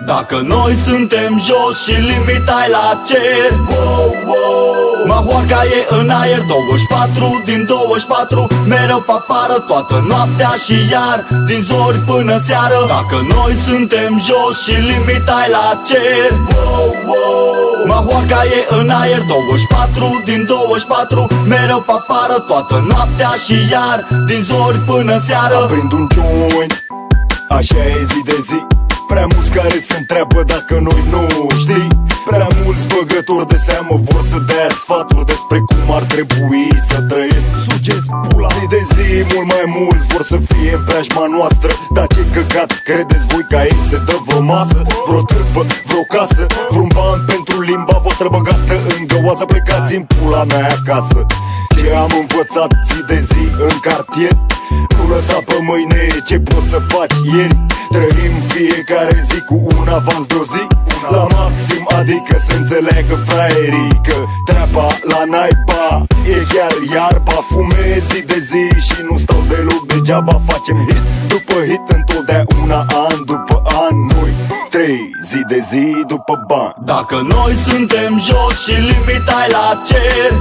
Dacă noi suntem jos și limita e la cer, Mahoarca e în aer, 24 din 24, mereu pe afară toată noaptea și iar din zori până seară. Dacă noi suntem jos și limita e la cer, Mahoarca e în aer, 24 din 24, mereu pe afară toată noaptea și iar din zori până seară. Aprind un joint, așa e zi de zi. Prea mulți care se întreabă dacă noi nu știi. Prea mulți băgători de seamă vor să dea sfaturi despre cum ar trebui să trăiesc. Sugeți pula. Zi de zi mult mai mulți vor să fie în preajma noastră. Dar ce căcat credeți voi că aici se dă vreo masă, vreo târfă, vreo casă, vreun ban pentru limba voastră băgată în găoază? Plecați în pula mea acasă. Ce am învățat zi de zi în cartier, nu lăsa pe mâine ce poți să faci ieri. Trăim fiecare zi cu un avans de o zi la maxim, adică să înțeleagă fraierii că treaba la naiba e chiar iarba. Fumez zi de zi și nu stau deloc degeaba. Facem hit după hit întotdeauna, an după an. Noi trei zi de zi după bani. Dacă noi suntem jos și limita e la cer,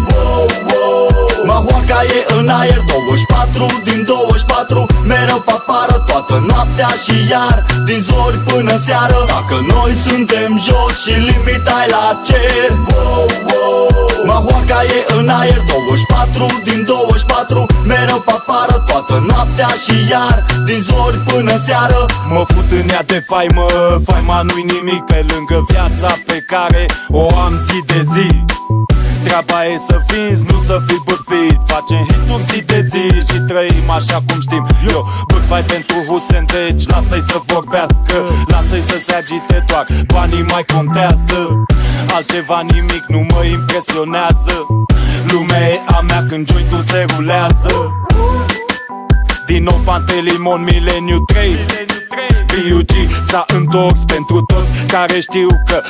Mahoarca e în aer, 24 din 24, mereu pe afară toată noaptea și iar din zori până seară. Dacă noi suntem jos și limita e la cer, Mahoarca e în aer, 24 din 24, mereu pe afară toată noaptea și iar din zori până seară. Mă fut în ea de faimă, faima nu-i nimic pe lângă viața pe care o am zi de zi. Treaba e să vinzi, nu să fii bârfit. Facem hituri zi de zi și trăim așa cum știm. Eu bârfai pentru Hussein, deci lasă-i să vorbească, lasă-i să se agite, doar banii mai contează. Altceva nimic nu mă impresionează. Lumea e a mea când jointul se rulează. Din nou Pantelimon, Mileniu 3, B.U.G s-a întors pentru toți care știu că